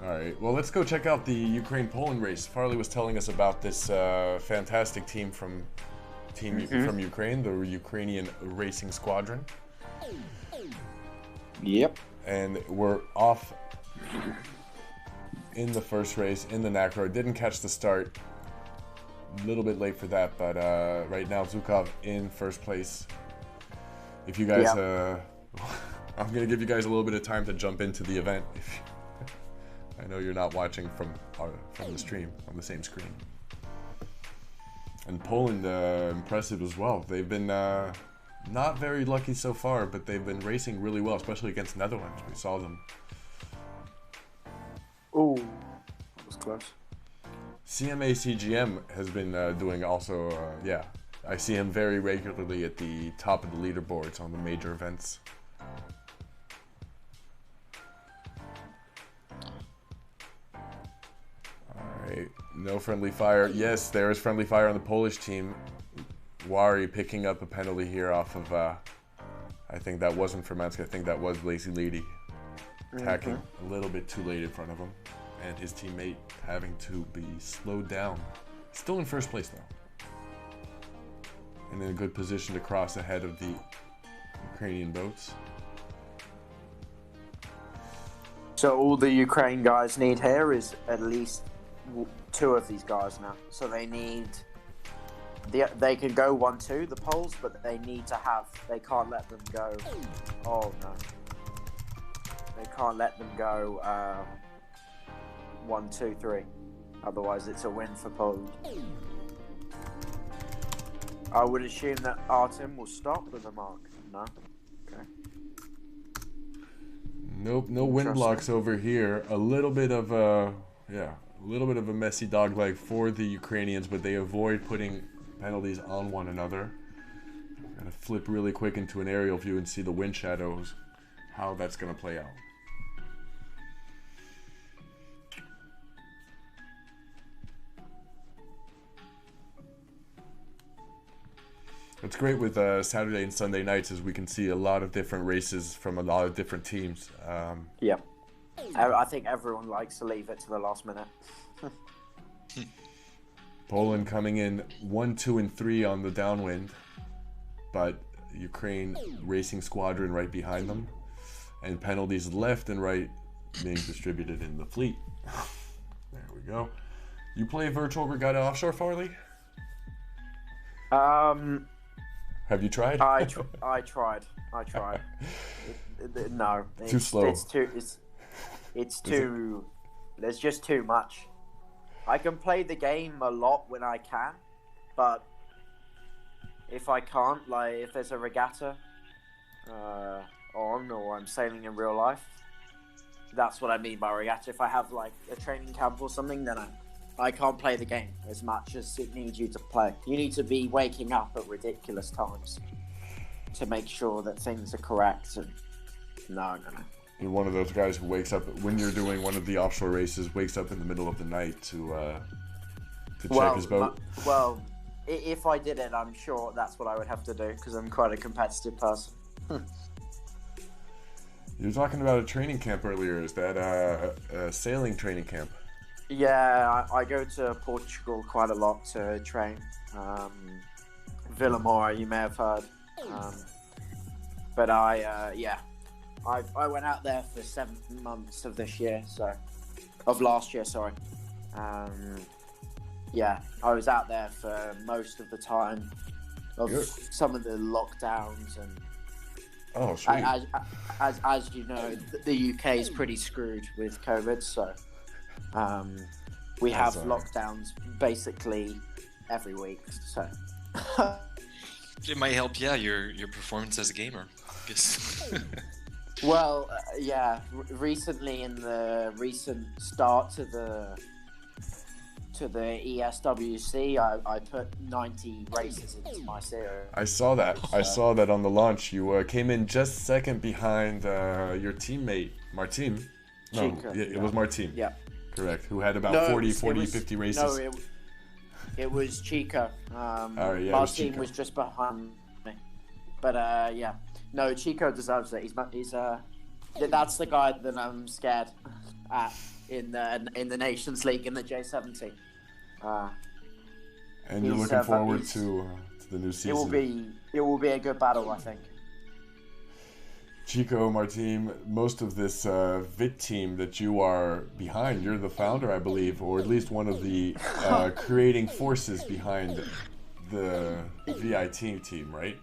All right. Well, let's go check out the Ukraine-Poland race. Farley was telling us about this fantastic team from Ukraine, the Ukrainian Racing Squadron. Yep. And we're off in the first race in the NACRO. Didn't catch the start. A little bit late for that, but right now Zukov in first place. If you guys, I'm gonna give you guys a little bit of time to jump into the event. I know you're not watching from the stream on the same screen. And Poland, impressive as well. They've been not very lucky so far, but they've been racing really well, especially against Netherlands. We saw them. Oh, that was close. CMA CGM has been doing also, yeah. I see him very regularly at the top of the leaderboards on the major events. Alright, no friendly fire. Yes, there is friendly fire on the Polish team. Wari picking up a penalty here off of, I think that wasn't Fermanski, I think that was Lazy Lady. Attacking a little bit too late in front of him. And his teammate having to be slowed down. Still in first place though. And in a good position to cross ahead of the Ukrainian boats. So all the Ukraine guys need here is at least two of these guys now. So they need... They can go 1-2, the Poles, but they need to have... They can't let them go... Oh, no. They can't let them go 1-2-3. Otherwise, it's a win for Poland. I would assume that Artem will stop with a mark. No? Okay. Nope, no wind blocks over here. A little bit of a... Yeah, a little bit of a messy dogleg for the Ukrainians, but they avoid putting penalties on one another. I'm gonna flip really quick into an aerial view and see the wind shadows, how that's gonna play out. What's great with Saturday and Sunday nights is we can see a lot of different races from a lot of different teams. Yeah. I think everyone likes to leave it to the last minute. Poland coming in 1, 2, and 3 on the downwind, but Ukraine Racing Squadron right behind them, and penalties left and right being distributed in the fleet. There we go. You play Virtual Regatta Offshore, Farley? Have you tried? I tried. No. Too slow. It's too... There's just too much. I can play the game a lot when I can, but if I can't, like if there's a regatta on or I'm sailing in real life, that's what I mean by regatta. If I have like a training camp or something, then I can't play the game as much as it needs you to play. You need to be waking up at ridiculous times to make sure that things are correct. And no. You're one of those guys who wakes up when you're doing one of the offshore races, wakes up in the middle of the night to check his boat. Well, if I did it, I'm sure that's what I would have to do because I'm quite a competitive person. You were talking about a training camp earlier. Is that a sailing training camp? Yeah, I go to Portugal quite a lot to train. Vila Moura, you may have heard. But I went out there for 7 months of last year, sorry. Yeah, I was out there for most of the time of some of the lockdowns and. Oh, sweet. As you know, the UK is pretty screwed with COVID, so we have lockdowns basically every week. So it might help, your performance as a gamer, I guess. Well, yeah. Recently, in the recent start to the ESWC, I put 90 races into my series. I saw that. I saw that on the launch. You came in just second behind your teammate, Martin. No, Chica, it was Martin. Yeah. Correct. Who had about 50 races. No, it was Chica. Martin was just behind me. But, yeah. No, Chico deserves it. He's that's the guy that I'm scared. in the Nations League in the J70. And you're looking forward to the new season. It will be a good battle, I think. Chico, Martin, most of this VIT team that you are behind, you're the founder, I believe, or at least one of the creating forces behind the VIT team, right?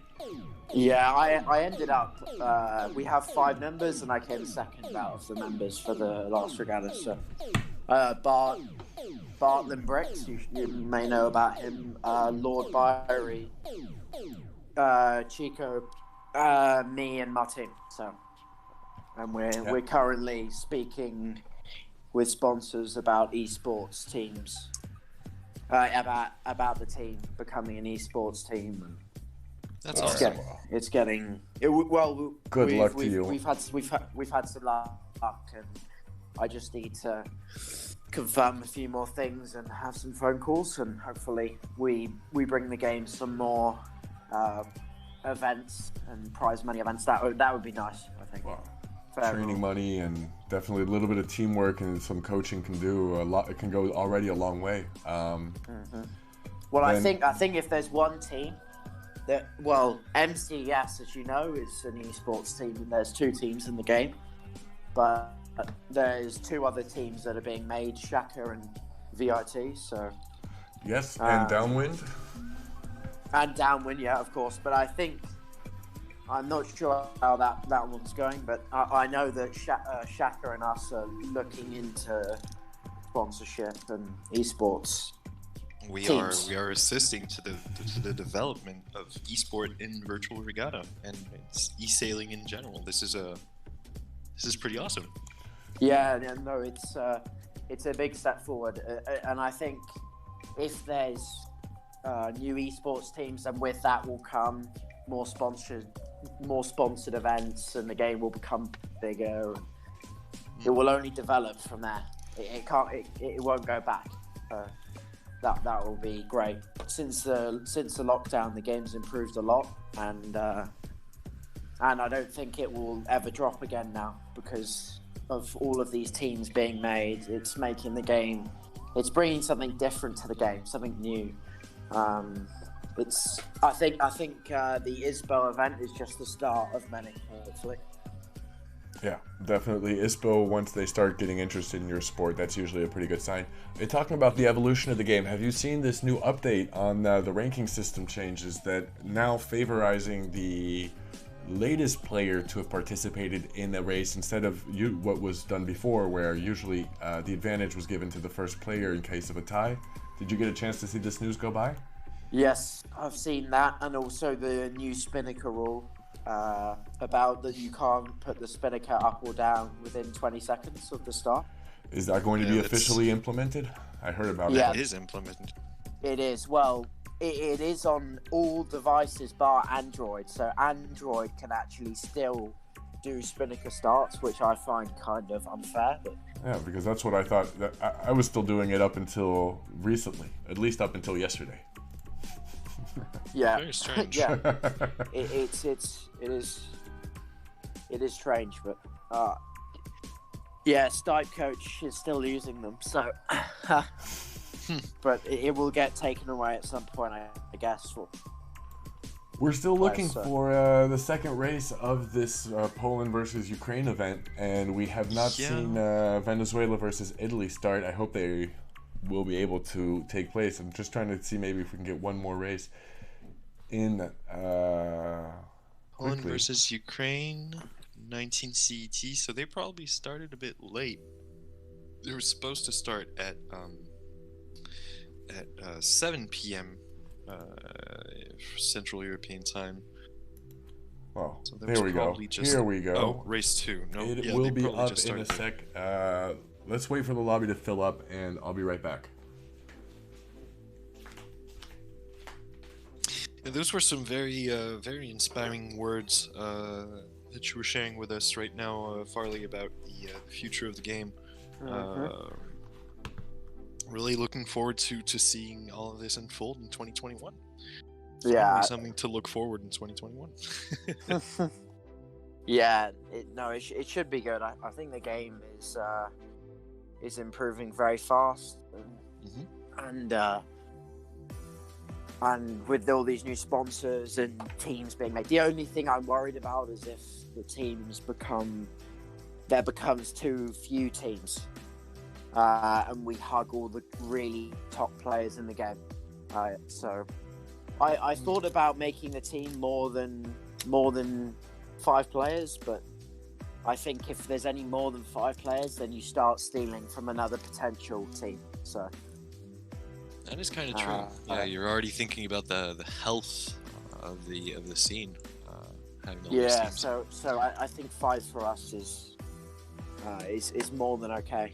Yeah, I ended up. We have 5 members, and I came second out of the members for the last regatta. So, Bartland Bricks, you may know about him. Lord Byrie, Chico, me, and Martin. So, and we're currently speaking with sponsors about esports teams, about the team becoming an esports team. That's awesome. It's getting well. Good luck to you. We've had some luck, and I just need to confirm a few more things and have some phone calls, and hopefully we bring the game some more events and prize money events. That would be nice, I think. Wow. Training money and definitely a little bit of teamwork and some coaching can do a lot. It can go already a long way. Well, I think if there's one team MCS, as you know, is an esports team, and there's 2 teams in the game, but there's 2 other teams that are being made, Shaka and VIT. So yes, and Downwind. And Downwind, yeah, of course. But I'm not sure how that one's going, but I know that Shaka and us are looking into sponsorship and esports. We are assisting to the development of esport in virtual regatta and it's eSailing in general. This is pretty awesome. Yeah, no, it's a big step forward, and I think if there's new esports teams, and with that will come more sponsored events, and the game will become bigger. It will only develop from there. It won't go back. That will be great. Since the lockdown, the game's improved a lot, and I don't think it will ever drop again now because of all of these teams being made. It's making the game. It's bringing something different to the game, something new. I think the ISBO event is just the start of many, hopefully. Yeah, definitely. ISPO, once they start getting interested in your sport, that's usually a pretty good sign. Talking about the evolution of the game, have you seen this new update on the ranking system changes that now favorizing the latest player to have participated in a race instead of what was done before, where usually the advantage was given to the first player in case of a tie? Did you get a chance to see this news go by? Yes, I've seen that, and also the new Spinnaker rule. About that you can't put the spinnaker up or down within 20 seconds of the start. Is that going to be officially implemented? I heard about it. Yeah, it is implemented. It is. Well, it is on all devices bar Android, so Android can actually still do spinnaker starts, which I find kind of unfair. But... Yeah, because that's what I thought. I was still doing it up until recently, at least up until yesterday. Yeah, very strange. Yeah, it is strange, but yeah, Stipe coach is still using them, so but it will get taken away at some point, I guess. We're still looking for the second race of this Poland versus Ukraine event, and we have not seen Venezuela versus Italy start. I hope they will be able to take place. I'm just trying to see maybe if we can get one more race in Poland versus Ukraine, 19 CET, so they probably started a bit late. They were supposed to start at 7 p.m. Central European time. Well, so there we go. Here we go. Oh, race 2. No, it will be up in a sec. Let's wait for the lobby to fill up, and I'll be right back. Yeah, those were some very, very inspiring words that you were sharing with us right now, Farley, about the future of the game. Really looking forward to seeing all of this unfold in 2021. Yeah, something to look forward in 2021. Yeah, it should be good. I think the game is is improving very fast, and with all these new sponsors and teams being made, the only thing I'm worried about is if the teams becomes too few teams, and we hug all the really top players in the game. So I thought about making the team more than 5 players, but I think if there's any more than 5 players, then you start stealing from another potential team. So that is kind of true. Yeah, you're already thinking about the health of the scene. Having all these teams. So I think 5 for us is more than okay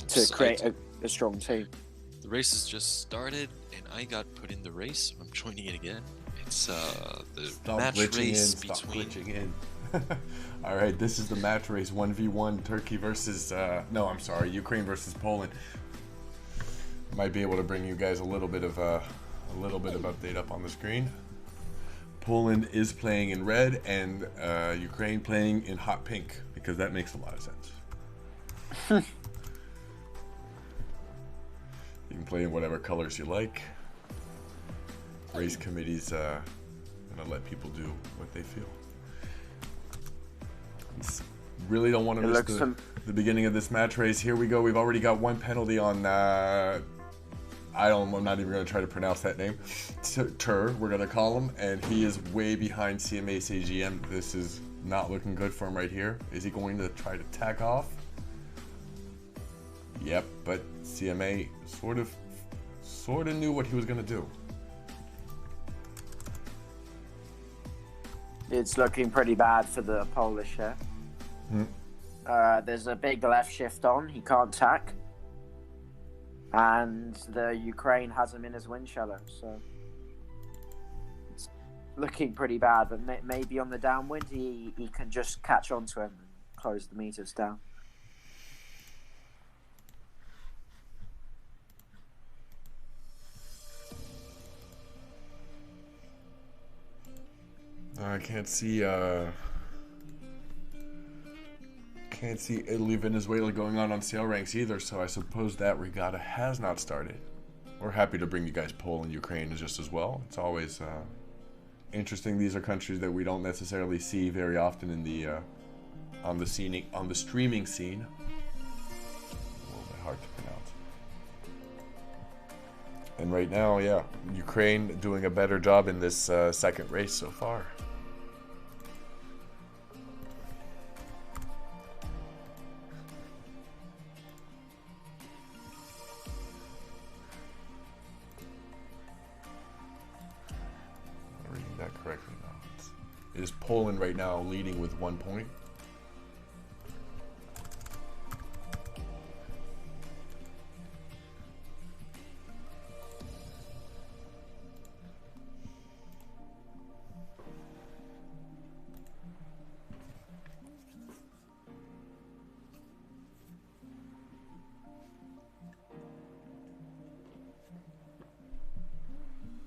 to create a strong team. The race has just started, and I got put in the race. I'm joining it again. It's the match race between. Stop glitching in. All right, this is the match race 1v1 Turkey versus Ukraine versus Poland. Might be able to bring you guys a little bit of update up on the screen. Poland is playing in red and Ukraine playing in hot pink because that makes a lot of sense. You can play in whatever colors you like. Race committee's gonna let people do what they feel. Really don't want to miss the beginning of this match race. Here we go. We've already got 1 penalty on. I'm not even going to try to pronounce that name. Tur, we're going to call him, and he is way behind CMA CGM. This is not looking good for him right here. Is he going to try to tack off? Yep, but CMA sort of knew what he was going to do. It's looking pretty bad for the Polish here. There's a big left shift on. He can't tack. And the Ukraine has him in his wind shadow. So it's looking pretty bad. But maybe on the downwind, he can just catch on to him and close the meters down. I can't see Italy, Venezuela going on sail ranks either, so I suppose that regatta has not started. We're happy to bring you guys Poland and Ukraine just as well. It's always interesting. These are countries that we don't necessarily see very often in the on the streaming scene. A little bit hard to pronounce. And right now, yeah, Ukraine doing a better job in this second race so far. Reading that correctly now. It is Poland right now leading with 1 point.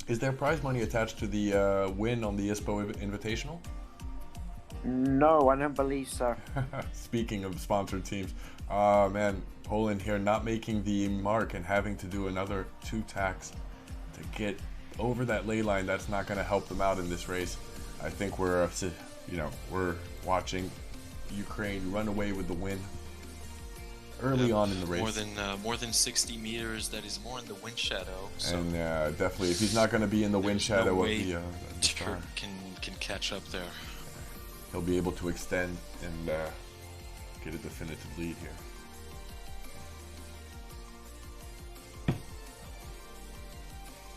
Is there prize money attached to the win on the ISPO Invitational? No, I don't believe so. Speaking of sponsored teams, man, Poland here not making the mark and having to do another 2 tacks to get over that ley line. That's not going to help them out in this race. I think we're watching Ukraine run away with the win early on in the race. More than 60 meters. That is more in the wind shadow. So and definitely, if he's not going to be in the wind shadow no of the Turk can catch up there. He'll be able to extend and get a definitive lead here.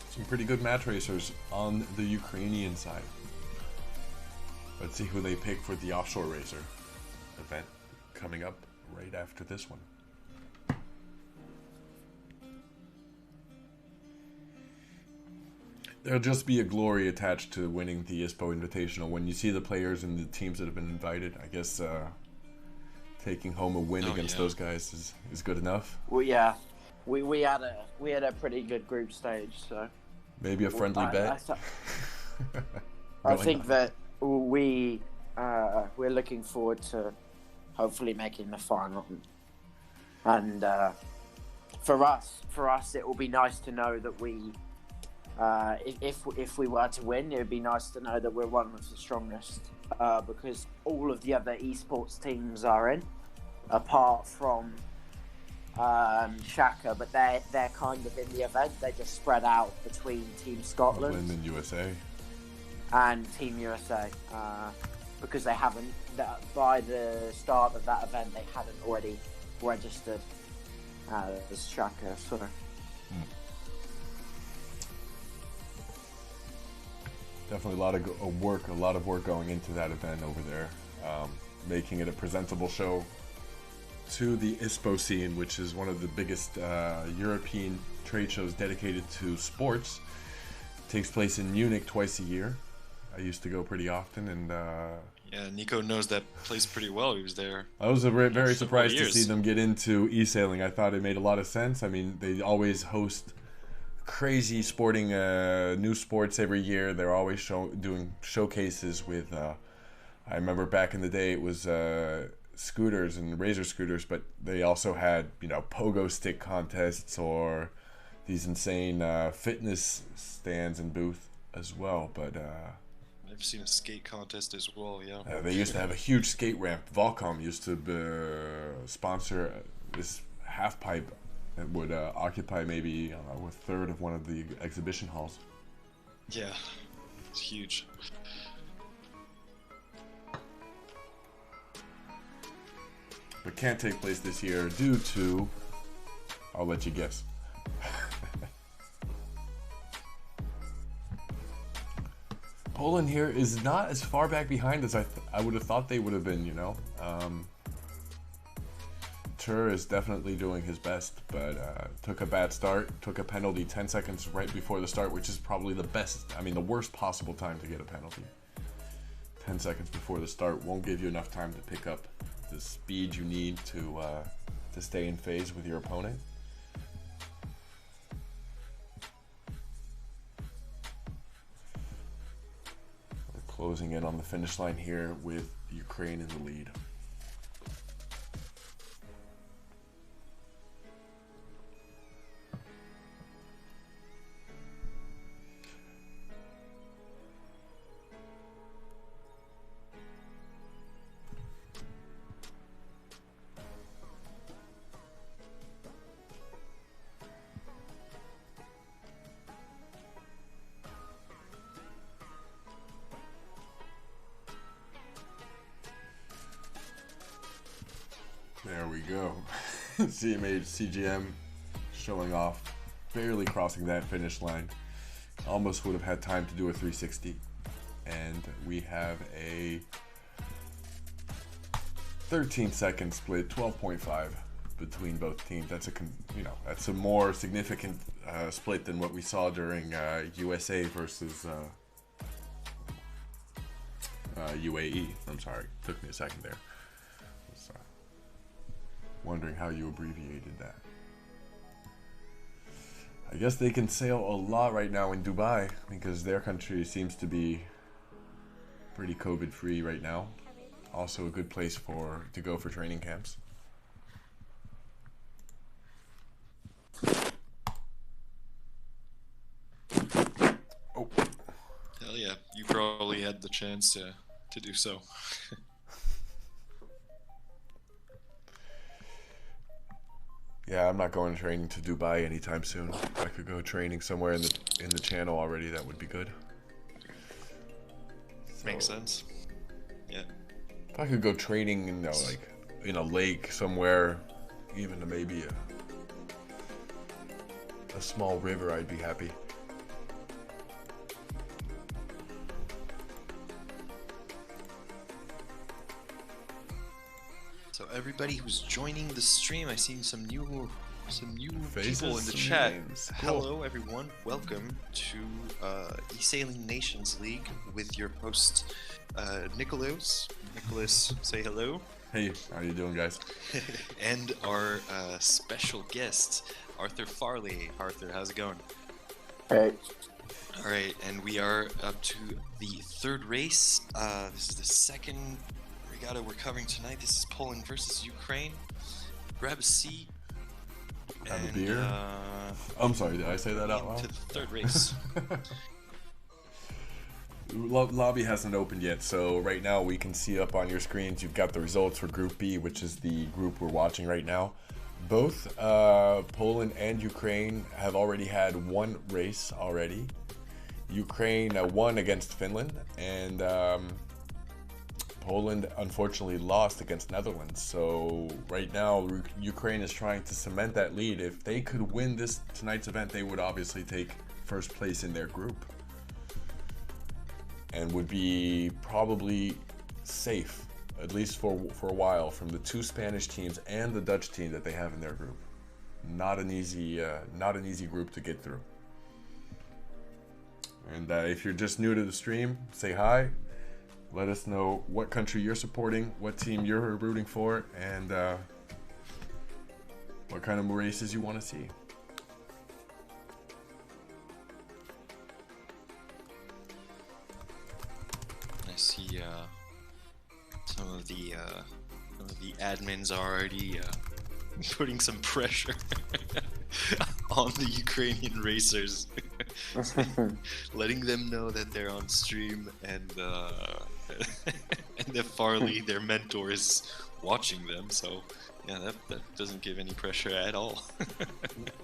Some pretty good match racers on the Ukrainian side. Let's see who they pick for the offshore racer event coming up right after this one. There'll just be a glory attached to winning the ISPO Invitational when you see the players and the teams that have been invited. I guess taking home a win against those guys is good enough. Well, yeah, we had a pretty good group stage, so maybe a friendly bet. I think that we're looking forward to hopefully making the final. And for us, it will be nice to know that we, if we were to win, it would be nice to know that we're one of the strongest, because all of the other esports teams are in, apart from Shaka, but they're kind of in the event. They're just spread out between Team Scotland and USA and Team USA, because they haven't, by the start of that event, they hadn't already registered as Shaka. So. Definitely a lot of work going into that event over there, making it a presentable show to the ISPO scene, which is one of the biggest European trade shows dedicated to sports. It takes place in Munich twice a year. I used to go pretty often, and yeah, Nico knows that place pretty well. He was there. I was very surprised to see them get into eSailing. I thought it made a lot of sense. I mean, they always host crazy sporting new sports every year. They're always doing showcases with I remember back in the day it was scooters and razor scooters, but they also had, you know, pogo stick contests or these insane fitness stands and booth as well. But I've seen a skate contest as well. Yeah, they used to have a huge skate ramp. Volcom used to sponsor this half pipe that would occupy maybe a third of one of the exhibition halls. Yeah, it's huge. But can't take place this year due to, I'll let you guess. Poland here is not as far back behind as I would have thought they would have been, you know. Tur is definitely doing his best, but took a bad start, took a penalty 10 seconds right before the start, which is probably the worst possible time to get a penalty. 10 seconds before the start won't give you enough time to pick up the speed you need to stay in phase with your opponent. We're closing in on the finish line here with Ukraine in the lead. There we go. CGM showing off, barely crossing that finish line. Almost would have had time to do a 360. And we have a 13-second split, 12.5 between both teams. That's a more significant split than what we saw during USA versus UAE. I'm sorry, took me a second there. Wondering how you abbreviated that. I guess they can sail a lot right now in Dubai because their country seems to be pretty COVID free right now. Also a good place to go for training camps. Oh. Hell yeah, you probably had the chance to do so. Yeah, I'm not going training to Dubai anytime soon. If I could go training somewhere in the channel already, that would be good. Makes sense. Yeah. If I could go training, like in a lake somewhere, even to maybe a small river, I'd be happy. So everybody who's joining the stream, I see some new Faces, people in the chat. names. Cool. Hello everyone, welcome to eSailing Nations League with your host Nicholas. Nicholas, say hello. Hey, how you doing, guys? And our special guest, Arthur Farley. Arthur, how's it going? Hey. All right, and we are up to the third race. This is the second regatta we're covering tonight. This is Poland versus Ukraine. grab a seat. Have and, a beer. I'm sorry, did I say that out loud? To the third race. Lobby hasn't opened yet, so right now we can see up on your screens you've got the results for Group B, which is the group we're watching right now. Both Poland and Ukraine have already had one race already. Ukraine won against Finland, and Poland unfortunately lost against Netherlands. So right now Ukraine is trying to cement that lead. If they could win tonight's event, they would obviously take first place in their group and would be probably safe, at least for a while, from the two Spanish teams and the Dutch team that they have in their group. Not an easy group to get through. And if you're just new to the stream, say hi. Let us know what country you're supporting, what team you're rooting for, and what kind of races you want to see. I see some of the admins are already putting some pressure on the Ukrainian racers, letting them know that they're on stream and that Farley, their mentor, is watching them. So yeah, that doesn't give any pressure at all.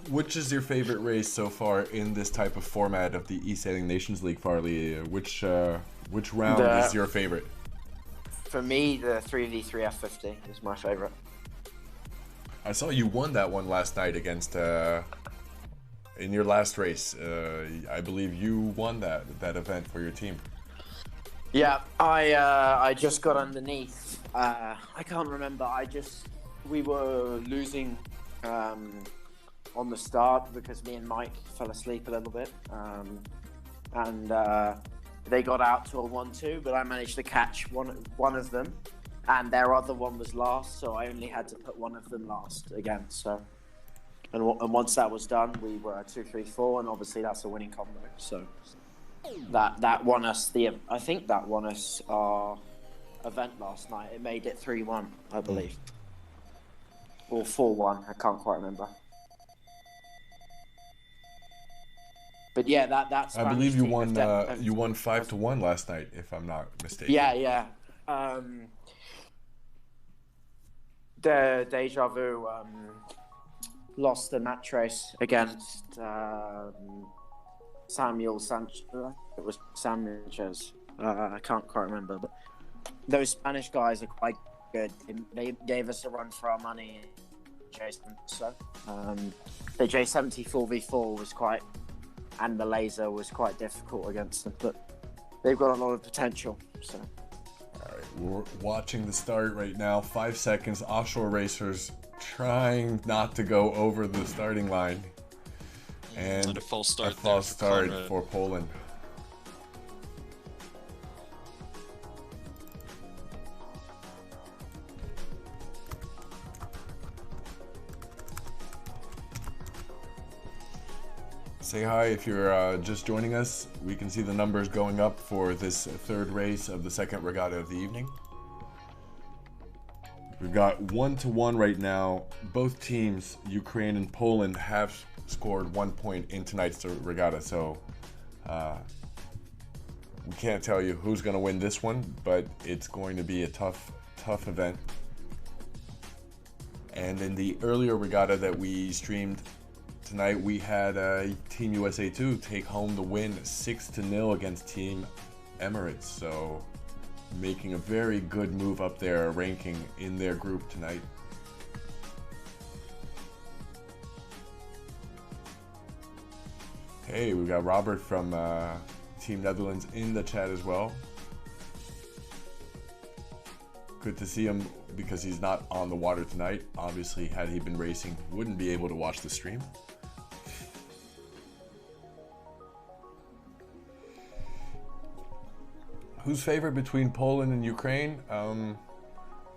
Which is your favorite race so far in this type of format of the eSailing Nations League, Farley? Which round is your favorite? For me, the 3v3 F50 is my favorite. I saw you won that one last night against in your last race. I believe you won that event for your team. Yeah, I just got underneath. I can't remember. We were losing on the start because me and Mike fell asleep a little bit, and they got out to a 1-2, but I managed to catch one of them, and their other one was last, so I only had to put one of them last again. So, and once that was done, we were 2-3-4, and obviously that's a winning combo. So that won us I think that won us our event last night. It made it 3-1, I believe, or 4-1. I can't quite remember. But yeah, that's. I believe you won. You won 5-1 last night, if I'm not mistaken. Yeah. The Deja Vu lost the match race against Samuel Sanchez. It was Sanchez. I can't quite remember, but those Spanish guys are quite good. They gave us a run for our money. So the J70 4v4 was quite. And the laser was quite difficult against them, but they've got a lot of potential. So, all right, we're watching the start right now. 5 seconds. Offshore racers trying not to go over the starting line, and a false start. For Poland. Say hi if you're just joining us. We can see the numbers going up for this third race of the second regatta of the evening. We've got 1-1 right now. Both teams, Ukraine and Poland, have scored 1 point in tonight's regatta, so we can't tell you who's going to win this one, but it's going to be a tough event. And in the earlier regatta that we streamed tonight, we had Team USA 2 take home the win 6-0 against Team Emirates. So making a very good move up their ranking in their group tonight. Hey, we got Robert from Team Netherlands in the chat as well. Good to see him because he's not on the water tonight. Obviously, had he been racing, wouldn't be able to watch the stream. Who's favorite between Poland and Ukraine?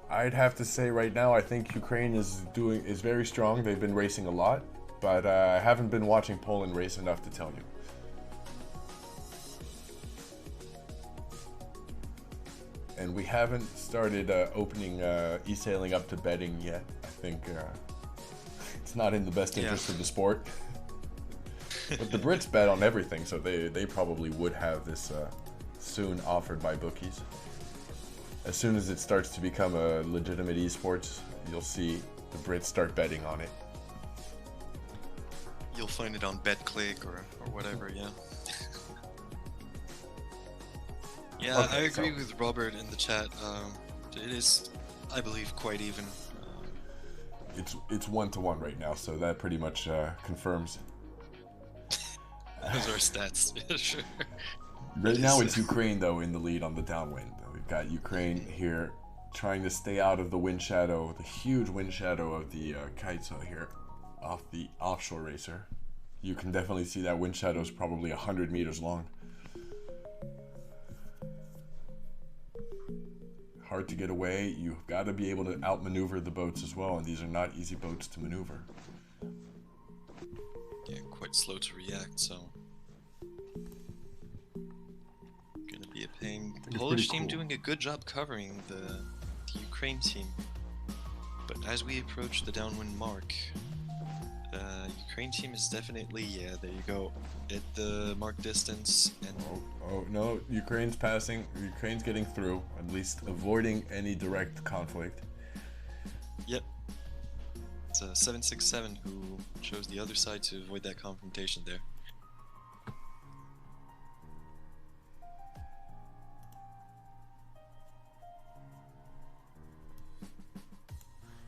I'd have to say right now, I think Ukraine is very strong. They've been racing a lot, but I haven't been watching Poland race enough to tell you. And we haven't started opening eSailing up to betting yet. I think It's not in the best interest of the sport. But the Brits bet on everything, so they probably would have this soon offered by bookies. As soon as it starts to become a legitimate esports, you'll see the Brits start betting on it. You'll find it on BetClick or whatever, yeah. Yeah, Okay, I agree with Robert in the chat. It is, I believe, quite even. It's 1-1 right now, so that pretty much confirms. Those are stats, sure. Right now it's Ukraine, though, in the lead on the downwind. We've got Ukraine here trying to stay out of the wind shadow, the huge wind shadow of the Kaitsa here, off the offshore racer. You can definitely see that wind shadow is probably 100 meters long. Hard to get away. You've got to be able to outmaneuver the boats as well, and these are not easy boats to maneuver. Yeah, quite slow to react, so gonna be a pain. The Polish team doing a good job covering the Ukraine team, but as we approach the downwind mark, Ukraine team is definitely, yeah, there you go, at the mark distance, and oh no, Ukraine's passing. Ukraine's getting through, at least avoiding any direct conflict. Yep. It's 767 who chose the other side to avoid that confrontation there.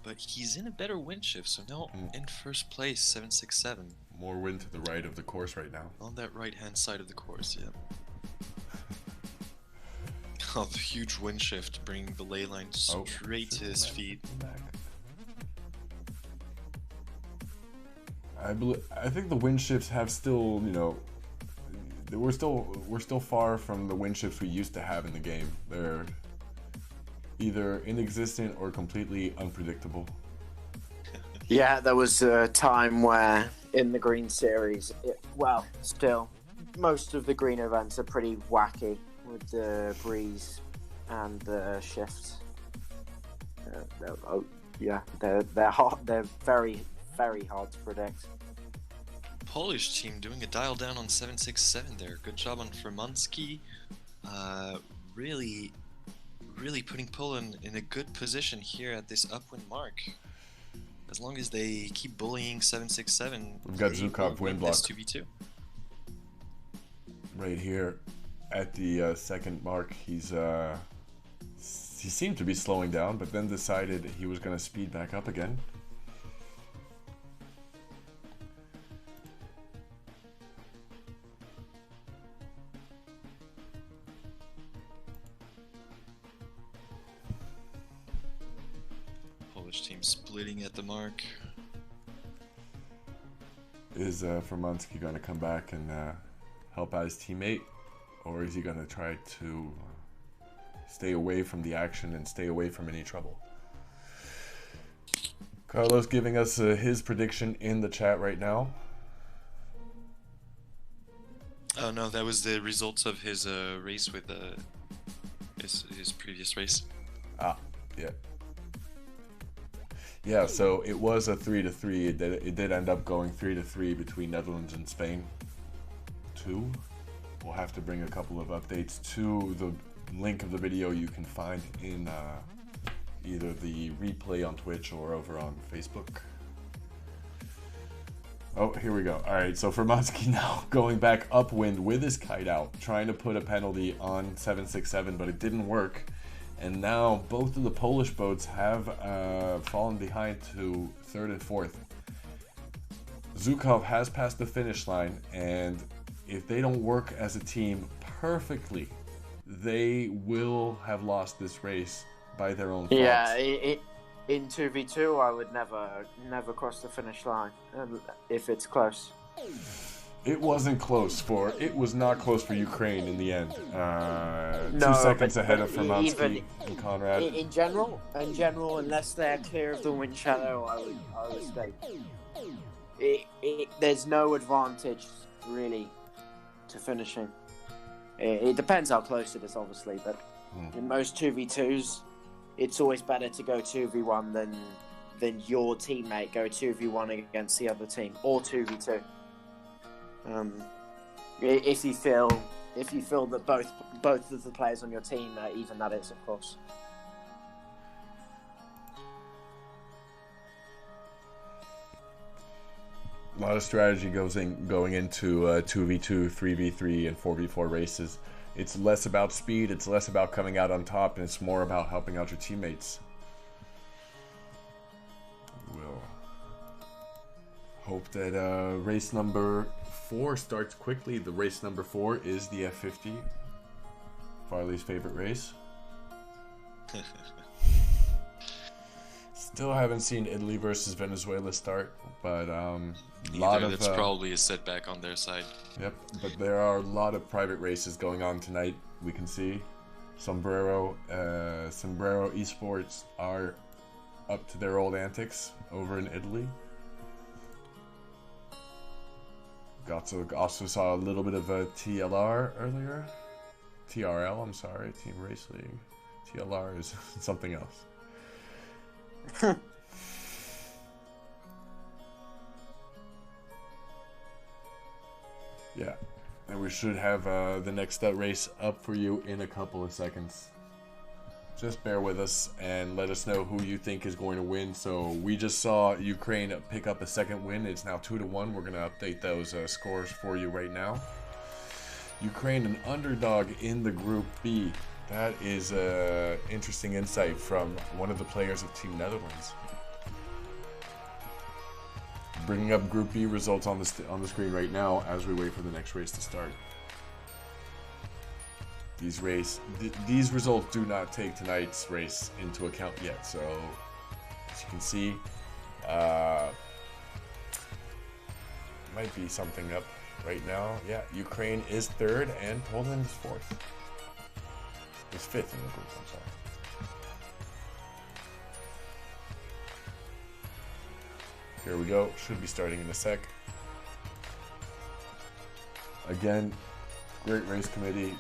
But he's in a better wind shift, so now in first place, 767. More wind to the right of the course right now. On that right-hand side of the course, yeah. Oh, the huge wind shift, bringing the ley line straight to his feet. I think the wind shifts have still, you know, we're still far from the wind shifts we used to have in the game. They're either inexistent or completely unpredictable. Yeah, there was a time where in the green series, well, still, most of the green events are pretty wacky with the breeze and the shifts. They're hard. They're very, very hard to predict. Polish team doing a dial down on 767 there. Good job on Fermansky. Really putting Poland in a good position here at this upwind mark. As long as they keep bullying 767, we've got Zhukov wind block 2v2. Right here at the second mark. He seemed to be slowing down, but then decided he was going to speed back up again. Team splitting at the mark. Is Fermansky going to come back and help out his teammate, or is he going to try to stay away from the action and stay away from any trouble? Carlos giving us his prediction in the chat right now. Oh no, that was the results of his race with his previous race. Ah, yeah. Yeah, so it was a 3-3. It did end up going 3-3 between Netherlands and Spain. 2. We'll have to bring a couple of updates to the link of the video you can find in either the replay on Twitch or over on Facebook. Oh, here we go. All right, so Fermansky now going back upwind with his kite out, trying to put a penalty on 767, but it didn't work. And now both of the Polish boats have fallen behind to 3rd and 4th. Zhukov has passed the finish line, and if they don't work as a team perfectly, they will have lost this race by their own fault. Yeah, in 2v2, I would never cross the finish line if it's close. It wasn't close it was not close for Ukraine in the end. 2 seconds ahead of Fermansky and Conrad. In general, unless they're clear of the wind shadow, I would stay. There's no advantage really to finishing. It depends how close it is, obviously, but in most 2v2s, it's always better to go 2v1 then your teammate go 2v1 against the other team, or 2v2. If you feel that both of the players on your team are even, that is, of course. A lot of strategy going into 2v2, 3v3, and 4v4 races. It's less about speed, it's less about coming out on top, and it's more about helping out your teammates. We'll hope that race number 4 starts quickly. The race number 4 is the F50, Farley's favorite race. Still haven't seen Italy versus Venezuela start, but that's probably a setback on their side. Yep, but there are a lot of private races going on tonight. We can see Sombrero Esports are up to their old antics over in Italy. Also saw a little bit of a TLR earlier. TRL, I'm sorry, Team Race League. TLR is something else. Yeah, and we should have the next race up for you in a couple of seconds. Just bear with us and let us know who you think is going to win. So we just saw Ukraine pick up a second win. It's now 2-1. We're going to update those scores for you right now. Ukraine, an underdog in the Group B. That is interesting insight from one of the players of Team Netherlands. Bringing up Group B results on the screen right now as we wait for the next race to start. These results do not take tonight's race into account yet. So, as you can see, might be something up right now. Yeah, Ukraine is 3rd and Poland is 4th. Is 5th in the group, I'm sorry. Here we go, should be starting in a sec. Again, great race committee,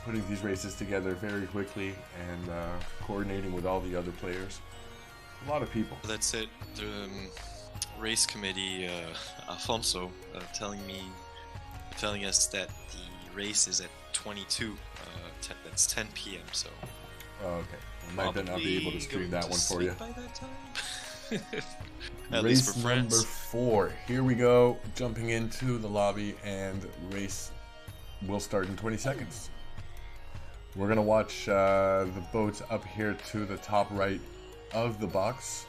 putting these races together very quickly and coordinating with all the other players. A lot of people. That's it. The race committee, Alfonso, telling us that the race is at 22. That's 10 p.m. So. Oh, okay. I might then not be able to stream that one for you. By that time. At Race least for number friends. 4. Here we go. Jumping into the lobby, and race will start in 20 seconds. We're gonna watch the boats up here to the top right of the box.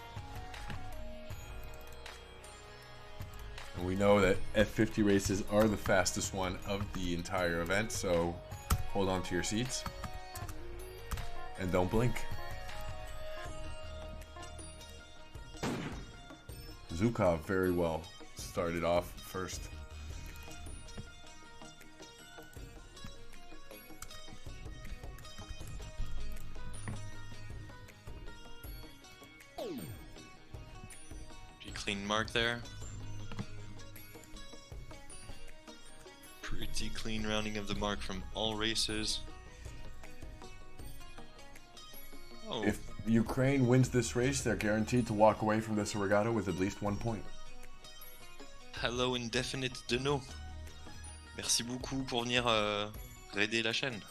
And we know that F50 races are the fastest one of the entire event, so hold on to your seats and don't blink. Zukov very well started off first. Pretty clean mark there. Pretty clean rounding of the mark from all races. Oh. If Ukraine wins this race, they're guaranteed to walk away from this regatta with at least 1 point. Hello Indefinite Deno. Merci beaucoup pour venir raider la chaîne.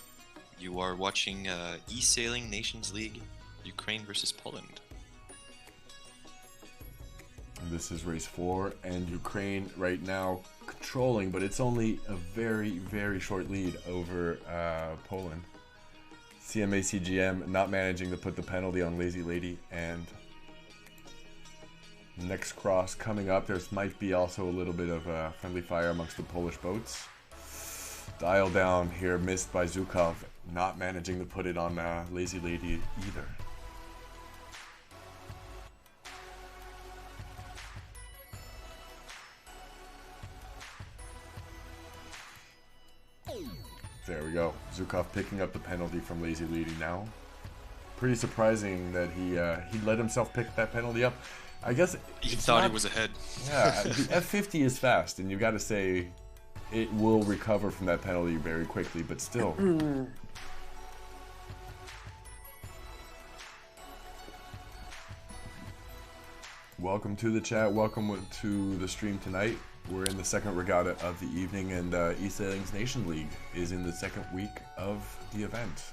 You are watching eSailing Nations League, Ukraine versus Poland. And this is race 4, and Ukraine right now controlling, but it's only a very, very short lead over Poland. CMA-CGM not managing to put the penalty on Lazy Lady, and next cross coming up. There might be also a little bit of friendly fire amongst the Polish boats. Dial down here, missed by Zukov, not managing to put it on Lazy Lady either. There we go. Zukov picking up the penalty from Lazy Lady now. Pretty surprising that he let himself pick that penalty up. I guess he thought he was ahead. Yeah, the F50 is fast, and you got to say it will recover from that penalty very quickly, but still. Welcome to the chat. Welcome to the stream tonight. We're in the second regatta of the evening, and eSailing's Nation League is in the second week of the event.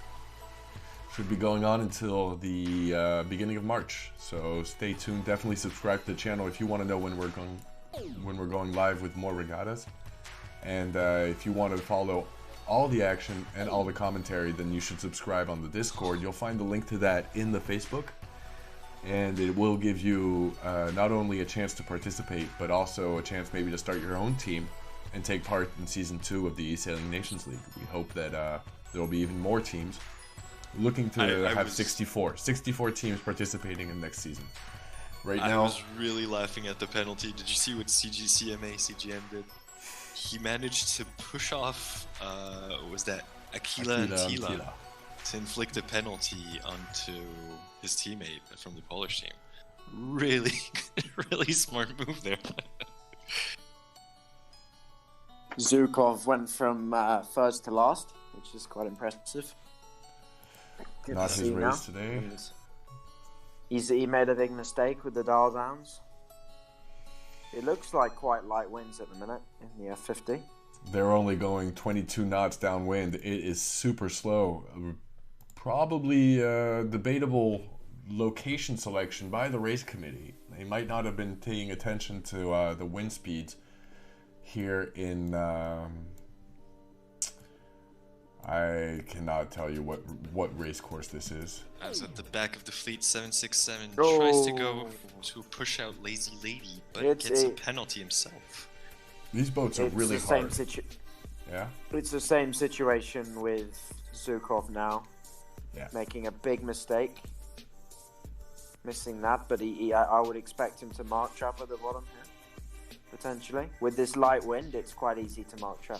Should be going on until the beginning of March. So stay tuned. Definitely subscribe to the channel if you want to know when we're going live with more regattas. And if you want to follow all the action and all the commentary, then you should subscribe on the Discord. You'll find the link to that in the Facebook. And it will give you not only a chance to participate, but also a chance maybe to start your own team and take part in Season 2 of the eSailing Nations League. We hope that there will be even more teams. Looking to have 64 teams participating in next season. Right now, I was really laughing at the penalty. Did you see what CGM did? He managed to push off, was that Aquila and Tila to inflict a penalty onto his teammate from the Polish team. Really, really smart move there. Zukov went from first to last, which is quite impressive. Good not to his see race now. today. He made a big mistake with the dial downs. It looks like quite light winds at the minute in the F50. They're only going 22 knots downwind. It is super slow. Probably debatable location selection by the race committee. They might not have been paying attention to the wind speeds here in... I cannot tell you what race course this is. I was at the back of the fleet. 767 tries to go to push out Lazy Lady, but gets a penalty himself. These boats are really hard. Yeah? It's the same situation with Zukov now. Yeah. Making a big mistake. Missing that, but I would expect him to mark trap at the bottom here. Potentially. With this light wind, it's quite easy to mark trap.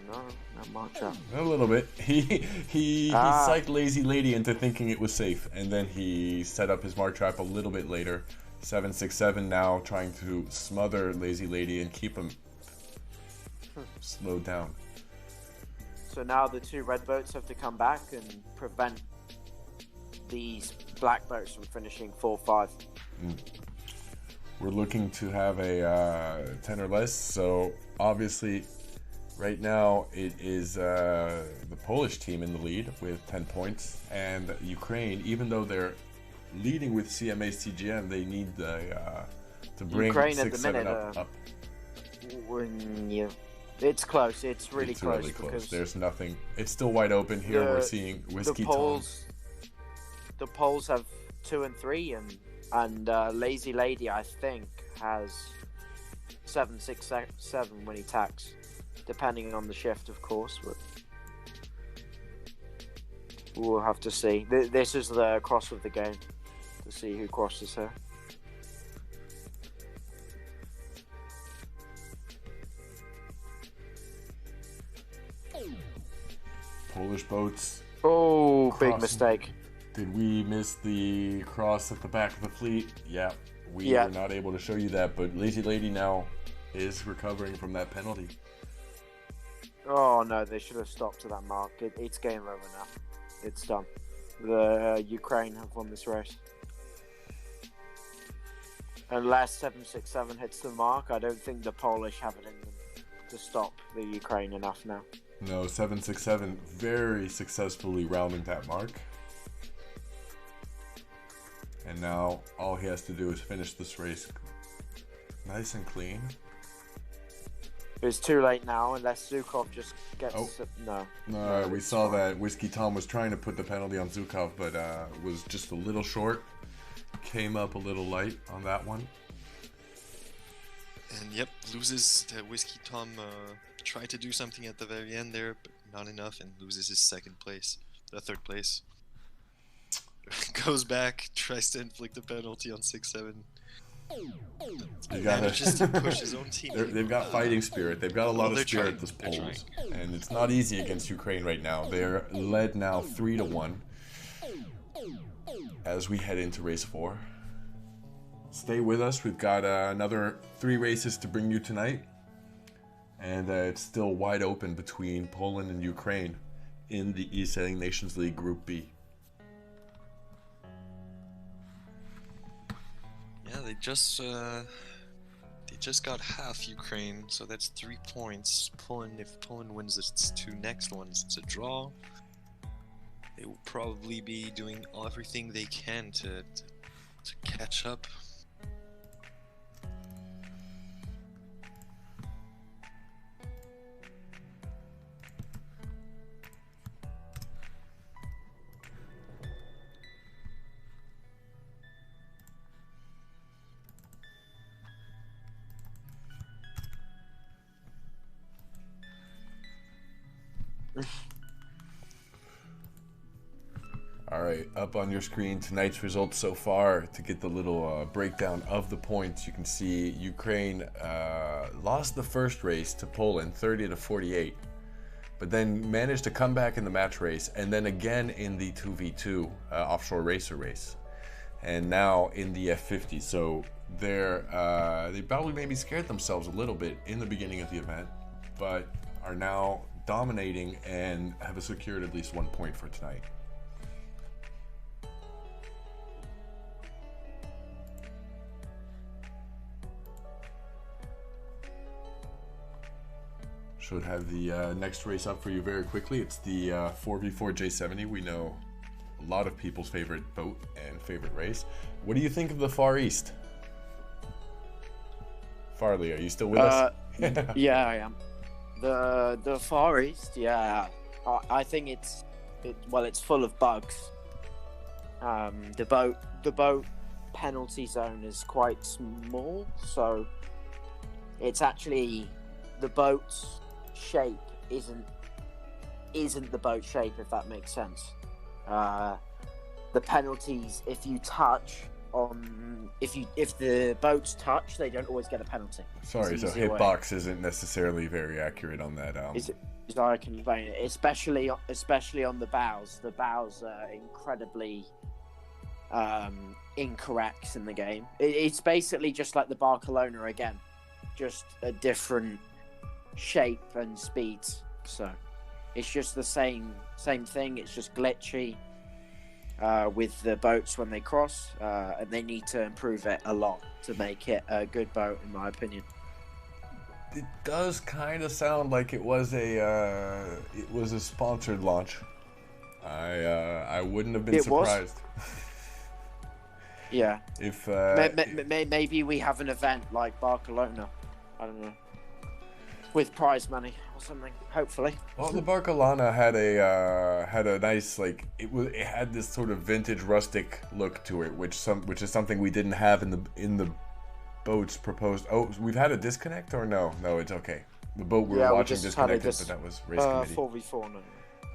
No, not mark trap. A little bit. He psyched Lazy Lady into thinking it was safe, and then he set up his mark trap a little bit later. 767 now trying to smother Lazy Lady and keep him slowed down. So now the two red boats have to come back and prevent these black boats from finishing 4-5. We're looking to have a 10 or less, so obviously right now it is the Polish team in the lead with 10 points, and Ukraine, even though they're leading with CMA CGM, they need to bring Ukraine 6, at the 7 minute, up. It's close. It's really It's close. really close. Because there's nothing. It's still wide open here. We're seeing Whiskey Tom. The Poles have 2 and 3, and Lazy Lady, I think, has 7, 6, 7 when he tacks, depending on the shift, of course. But we'll have to see. This is the cross of the game to see who crosses her. Polish boats. Oh, crossing. big mistake. Did we miss the cross at the back of the fleet? Yeah, we were not able to show you that, but Lazy Lady now is recovering from that penalty. Oh no, they should have stopped to that mark. It's game over now. It's done. The Ukraine have won this race. Unless 767 hits the mark, I don't think the Polish have it in them to stop the Ukraine enough now. No, 767 very successfully rounding that mark. And now all he has to do is finish this race nice and clean. It's too late now unless Zukov just gets... No, we saw that Whiskey Tom was trying to put the penalty on Zukov, but was just a little short. Came up a little light on that one. And yep, loses Whiskey Tom. Tried to do something at the very end there, but not enough, and loses his third place. Goes back, tries to inflict a penalty on 6-7. Manages to push his own team. They've got fighting spirit. They've got a lot of spirit, this Poles. And it's not easy against Ukraine right now. They're led now 3-1 as we head into race 4. Stay with us. We've got another 3 races to bring you tonight. And it's still wide open between Poland and Ukraine in the eSailing Nations League Group B. they just got half Ukraine, so that's 3 points. Poland, if Poland wins its 2 next ones, it's a draw. They will probably be doing everything they can to catch up. All right, up on your screen tonight's results so far. To get the little breakdown of the points, you can see Ukraine lost the first race to Poland 30-48, but then managed to come back in the match race, and then again in the 2v2 offshore racer race, and now in the F50. So they probably maybe scared themselves a little bit in the beginning of the event, but are now dominating and have secured at least 1 point for tonight. Should have the next race up for you very quickly. It's the 4v4 J70. We know a lot of people's favorite boat and favorite race. What do you think of the Far East? Farley, are you still with us? Yeah, I am. The Far East, yeah. I think it's full of bugs. The boat penalty zone is quite small, so it's actually the boat's shape isn't the boat shape, if that makes sense. The penalties, if the boats touch, they don't always get a penalty. Sorry, so hitbox isn't necessarily very accurate on that. Is I can explain it, especially on the bows. The bows are incredibly incorrect in the game. It's basically just like the Barcelona again, just a different shape and speed. So it's just the same thing. It's just glitchy with the boats when they cross, and they need to improve it a lot to make it a good boat, in my opinion. It does kind of sound like it was a sponsored launch. I wouldn't have been surprised. Yeah. If maybe we have an event like Barcelona. I don't know. With prize money or something, hopefully. Well, the Barcelona had a nice, like, it had this sort of vintage rustic look to it, which is something we didn't have in the boats proposed. Oh, we've had a disconnect, or no? No, it's okay. The boat we were watching disconnected, but that was race committee. 4v4 now.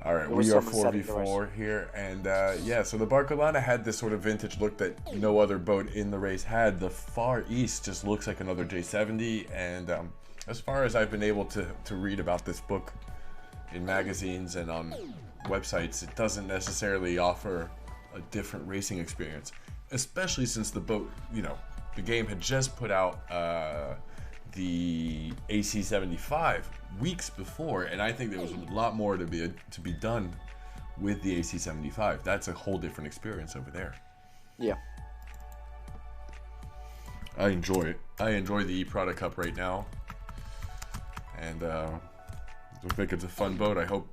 All right, we are 4v4 here, and yeah, so the Barcelona had this sort of vintage look that no other boat in the race had. The Far East just looks like another J70, and as far as I've been able to read about this book in magazines and on websites, it doesn't necessarily offer a different racing experience, especially since the boat, the game had just put out the AC75 weeks before, and I think there was a lot more to be done with the AC75. That's a whole different experience over there. Yeah. I enjoy it. I enjoy the ePrada Cup right now. And I think it's a fun boat. I hope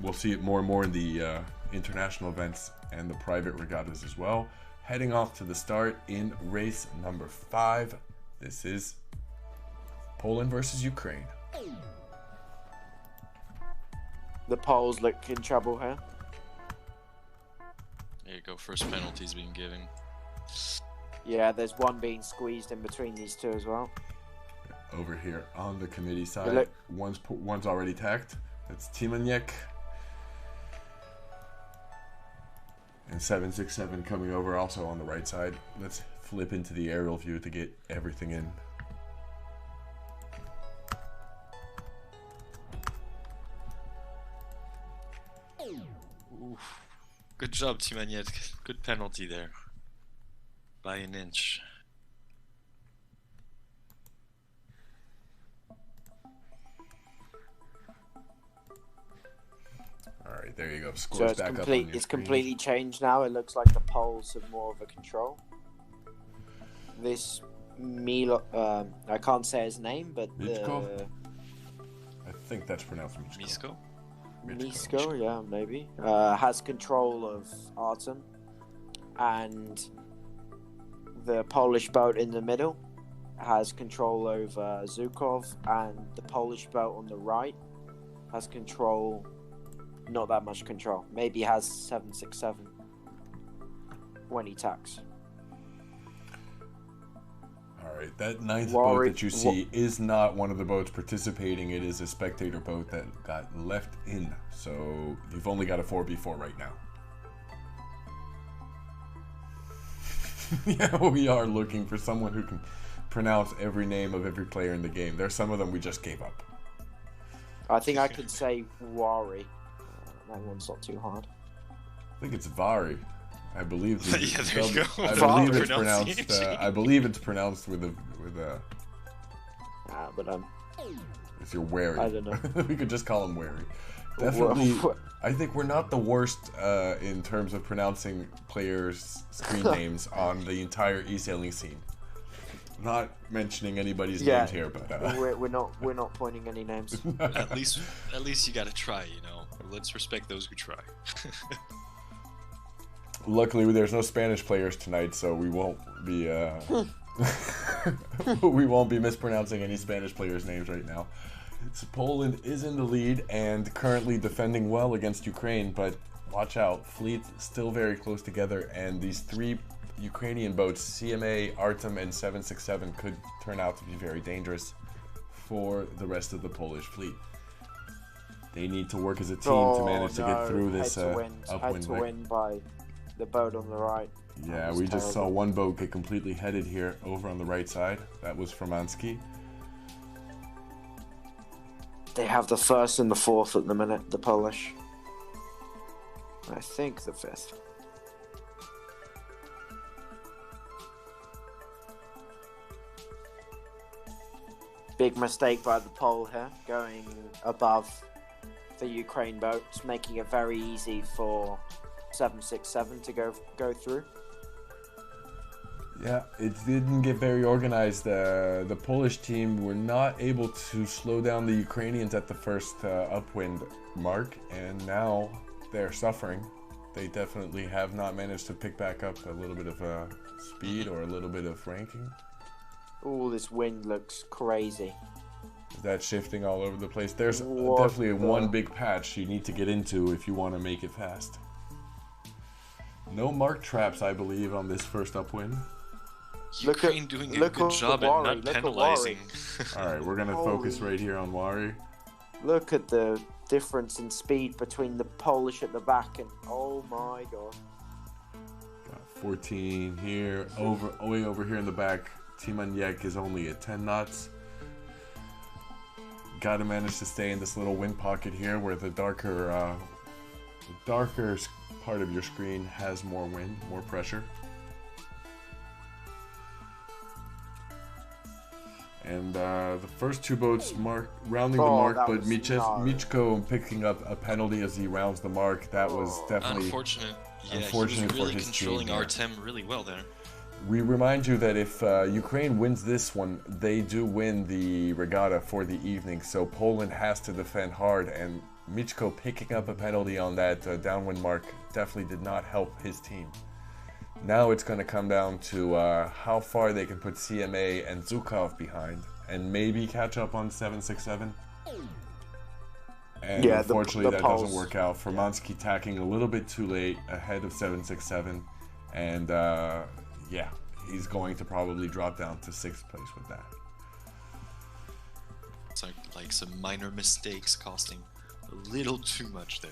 we'll see it more and more in the international events and the private regattas as well. Heading off to the start in race number 5. This is Poland versus Ukraine. The Poles look in trouble here. There you go, first penalty's being given. Yeah, there's one being squeezed in between these two as well. Over here on the committee side, one's already tagged. That's Timaniek. And 767 coming over also on the right side. Let's flip into the aerial view to get everything in. Oof. Good job, Timaniet. Good penalty there. By an inch. All right, there you go. Scores so it's back complete. up on It's screen. completely changed now. It looks like the Poles have more of a control. this Milo, I can't say his name, but Michko? I think that's pronounced Michko. Misko, yeah, maybe, has control of Artem, and the Polish boat in the middle has control over Zukov, and the Polish boat on the right has control, not that much control, maybe has 767 when he tacks. Alright, that ninth boat that you see is not one of the boats participating. It is a spectator boat that got left in. So you've only got a 4v4 right now. Yeah, we are looking for someone who can pronounce every name of every player in the game. There's some of them we just gave up. I think I could say Wari. That one's not too hard. I think it's Vari. I believe. Yeah, there you go. I believe it's pronounced. I believe it's pronounced with a. But If you're wary. I don't know. We could just call him wary. Definitely. I think we're not the worst in terms of pronouncing players' screen names on the entire eSailing scene. Not mentioning anybody's names here, but we're not pointing any names. At least you gotta try, you know. Let's respect those who try. Luckily, there's no Spanish players tonight, so we won't be we won't be mispronouncing any Spanish players' names right now. So Poland is in the lead and currently defending well against Ukraine, but watch out, fleets still very close together, and these three Ukrainian boats, CMA, Artem, and 767, could turn out to be very dangerous for the rest of the Polish fleet. They need to work as a team to manage to get through this upwind. Had to win by the boat on the right. Yeah, we just saw one boat get completely headed here over on the right side. That was Fromansky. They have the first and the fourth at the minute, the Polish. I think the fifth. Big mistake by the Pole here, going above the Ukraine boats, making it very easy for 767 to go through. Yeah, it didn't get very organized. The Polish team were not able to slow down the Ukrainians at the first upwind mark, and now they're suffering. They definitely have not managed to pick back up a little bit of speed or a little bit of ranking. Oh, this wind looks crazy. Is that shifting all over the place? There's definitely one big patch you need to get into if you want to make it fast. No mark traps, I believe, on this first upwind. Ukraine doing a good job at not penalizing. Alright, we're going to focus right here on Wari. Look at the difference in speed between the Polish at the back and oh my god. Got 14 here, way over here in the back. Timaniek is only at 10 knots. Got to manage to stay in this little wind pocket here where the darker part of your screen has more wind, more pressure. And the first two boats rounding the mark, but Michko picking up a penalty as he rounds the mark. That was definitely unfortunate. Yeah, unfortunate he was really for his controlling team. Artem really well there. We remind you that if Ukraine wins this one, they do win the regatta for the evening. So Poland has to defend hard, and Michko picking up a penalty on that downwind mark definitely did not help his team. Now it's going to come down to how far they can put CMA and Zukov behind and maybe catch up on 767. And unfortunately that doesn't work out. Fromansky tacking a little bit too late ahead of 767. And yeah, he's going to probably drop down to 6th place with that. It's like some minor mistakes costing a little too much there.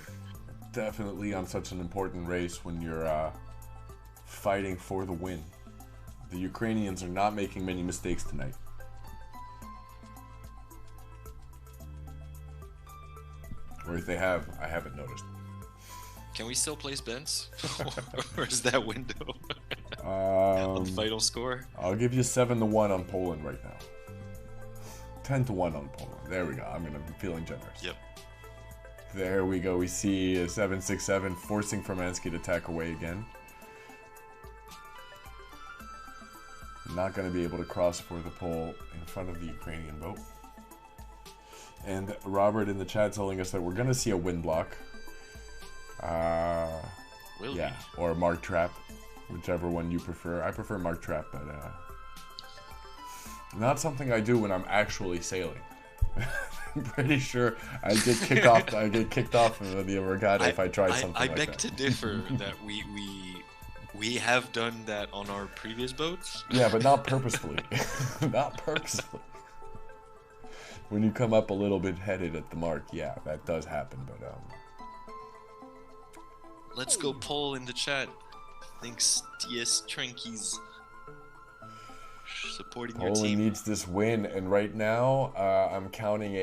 Definitely on such an important race when you're fighting for the win. The Ukrainians are not making many mistakes tonight. Or if they have, I haven't noticed. Can we still place bets? Or is that window on the final score? I'll give you 7-1 on Poland right now. 10-1 on Poland. There we go. I'm feeling generous. Yep. There we go. We see 767 forcing Fromansky to tack away again. not going to be able to cross for the pole in front of the Ukrainian boat. And Robert in the chat telling us that we're going to see a wind block. Will yeah, be. or a mark trap, whichever one you prefer. I prefer mark trap, but not something I do when I'm actually sailing. I'm pretty sure I get kicked off. I get kicked off of the regatta if I tried something like that. I beg to differ that we have done that on our previous boats. Yeah, but not purposefully. Not purposefully. When you come up a little bit headed at the mark, yeah, that does happen. But let's go poll in the chat. Thanks, TS Trankies. Supporting your Poland team. needs this win, and right now I'm counting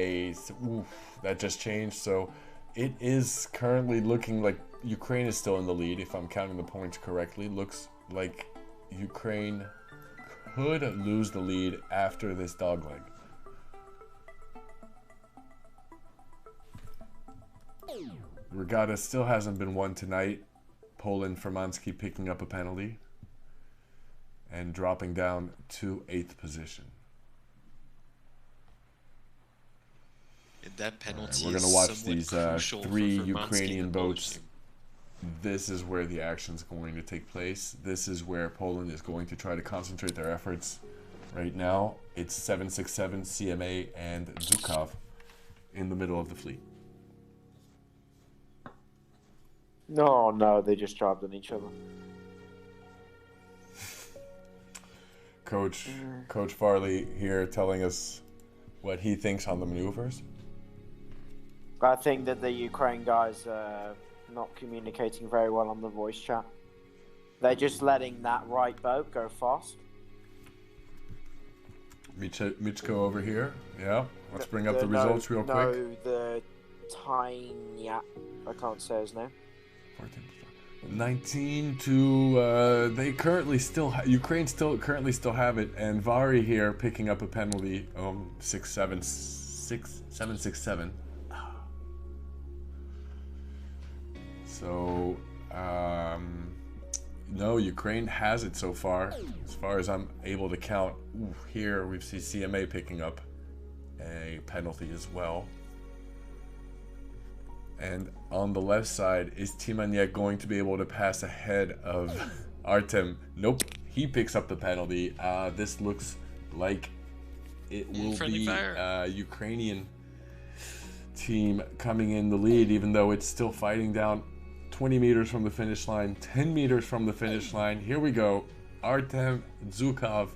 that just changed, so it is currently looking like Ukraine is still in the lead. If I'm counting the points correctly, looks like Ukraine could lose the lead after this dogleg. Regatta still hasn't been won tonight. Poland Fermansky picking up a penalty and dropping down to 8th position. That penalty. We're going to watch these 3 Ukrainian boats. Team. This is where the action is going to take place. This is where Poland is going to try to concentrate their efforts right now. It's 767, CMA, and Zukov in the middle of the fleet. No, they just dropped on each other. Coach Farley here telling us what he thinks on the maneuvers. I think that the Ukraine guys are not communicating very well on the voice chat. They're just letting that right boat go fast. Michko over here. Yeah, let's bring up the results real quick. No, the Tanya. I can't say his name. 19 to they currently still Ukraine currently still have it, and Vari here picking up a penalty. 767. So no, Ukraine has it so far as I'm able to count. Here we see CMA picking up a penalty as well. And on the left side, is Timaniak going to be able to pass ahead of Artem? Nope, he picks up the penalty. This looks like it will be Ukrainian team coming in the lead, even though it's still fighting down 20 meters from the finish line, 10 meters from the finish line. Here we go. Artem Zukov.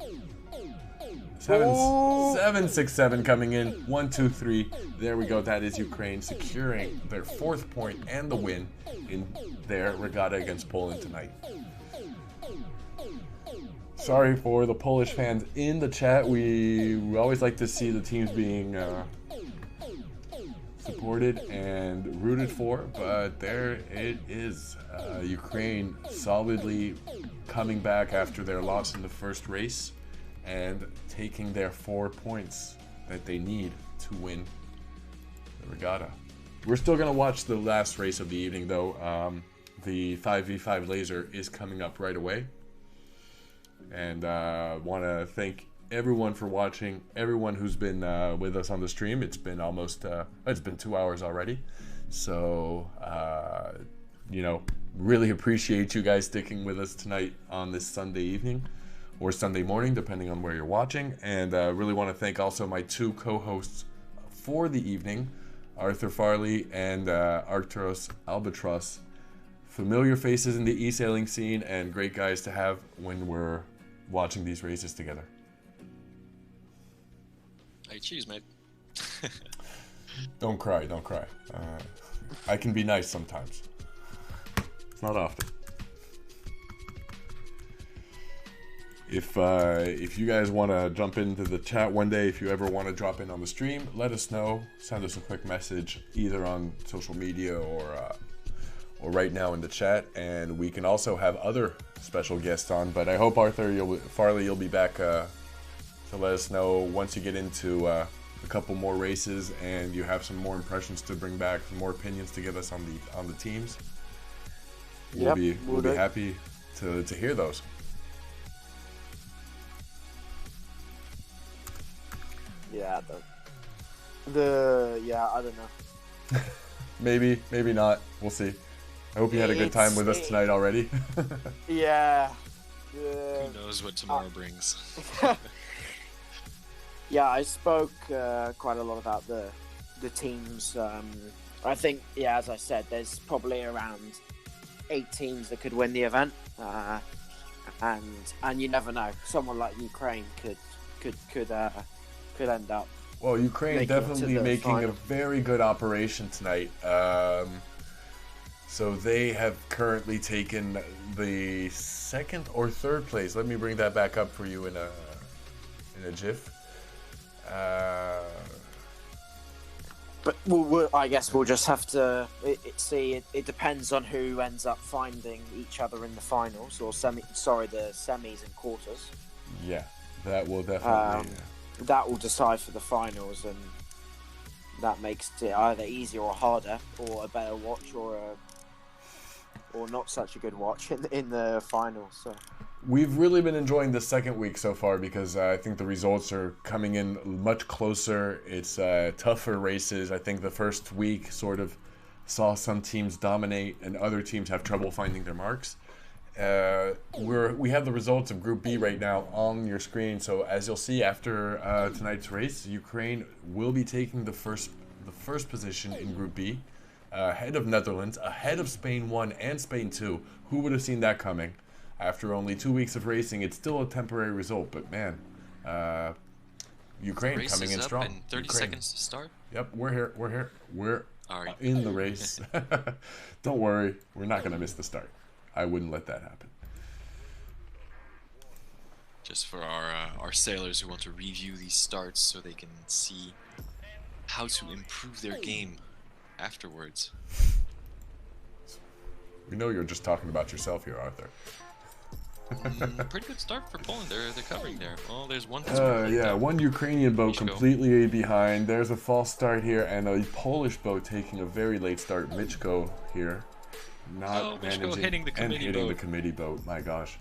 767 coming in. 1, 2, 3. There we go. That is Ukraine securing their 4th point and the win in their regatta against Poland tonight. Sorry for the Polish fans in the chat. We always like to see the teams being supported and rooted for, but there it is. Ukraine solidly coming back after their loss in the first race and taking their 4 points that they need to win the regatta. We're still going to watch the last race of the evening, though. The 5v5 laser is coming up right away. And want to thank everyone for watching, everyone who's been with us on the stream. It's been almost, it's been 2 hours already. So, really appreciate you guys sticking with us tonight on this Sunday evening or Sunday morning, depending on where you're watching. And really want to thank also my 2 co-hosts for the evening, Arthur Farley and Arcturus Albatross. Familiar faces in the eSailing scene and great guys to have when we're watching these races together. Hey, cheers, mate. Don't cry. I can be nice sometimes. It's not often. If you guys want to jump into the chat one day, if you ever want to drop in on the stream, let us know. Send us a quick message either on social media or right now in the chat, and we can also have other special guests on. But I hope Farley, you'll be back to let us know once you get into a couple more races and you have some more impressions to bring back, some more opinions to give us on the teams. We'll be happy to hear those. Yeah, I don't know. Maybe, maybe not. We'll see. I hope you had a good time with us tonight already. Yeah. Who knows what tomorrow brings? Yeah, I spoke quite a lot about the teams. I think, yeah, as I said, there's probably around 8 teams that could win the event, and you never know. Someone like Ukraine could end up. Well, Ukraine definitely making a very good operation tonight. So they have currently taken the 2nd or 3rd place. Let me bring that back up for you in a jiff. But I guess we'll just have to see. It depends on who ends up finding each other in the finals or the semis and quarters. Yeah, that will definitely. That will decide for the finals, and that makes it either easier or harder, or a better watch, or not such a good watch in the finals. So. We've really been enjoying the 2nd week so far because I think the results are coming in much closer. It's tougher races. I think the first week sort of saw some teams dominate and other teams have trouble finding their marks. We have the results of Group B right now on your screen. So as you'll see after tonight's race, Ukraine will be taking the first position in Group B, ahead of Netherlands, ahead of Spain 1 and Spain 2. Who would have seen that coming? After only 2 weeks of racing, it's still a temporary result, but man, Ukraine coming in strong. And 30 seconds to start. Yep, we're here. We're in the race. Don't worry, we're not gonna miss the start. I wouldn't let that happen. Just for our sailors who want to review these starts so they can see how to improve their game afterwards. We know you're just talking about yourself here, Arthur. Pretty good start for Poland. They're covering there. Oh, there's one. Yeah, one Ukrainian boat completely behind. There's a false start here, and a Polish boat taking a very late start. Michko here, not managing hitting the committee boat. My gosh,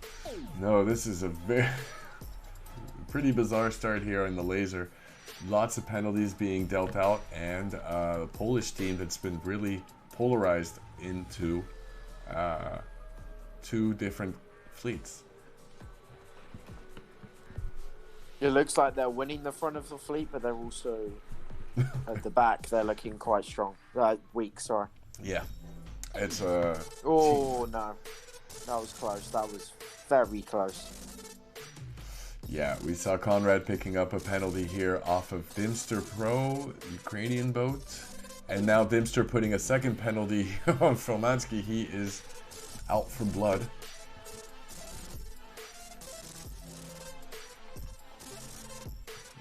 no, this is a very pretty bizarre start here in the laser. Lots of penalties being dealt out, and the Polish team that's been really polarized into 2 different fleets. It looks like they're winning the front of the fleet, but they're also at the back. They're looking quite strong. Weak, sorry. Yeah, it's Oh no, that was close. That was very close. Yeah, we saw Conrad picking up a penalty here off of Dimster Pro, Ukrainian boat, and now Dimster putting a 2nd penalty on Filmansky. He is out for blood.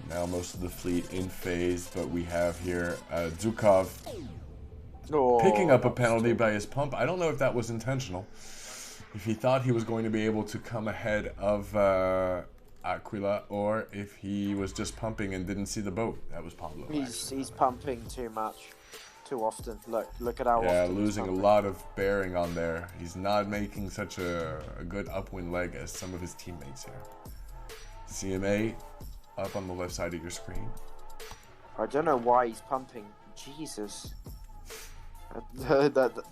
Now most of the fleet in phase, but we have here Zukov picking up a penalty by his pump. I don't know if that was intentional. If he thought he was going to be able to come ahead of Aquila, or if he was just pumping and didn't see the boat. That was Pablo. He's pumping too much, too often. Look at how often. Yeah, losing a lot of bearing on there. He's not making such a good upwind leg as some of his teammates here. CMA up on the left side of your screen. I don't know why he's pumping. Jesus.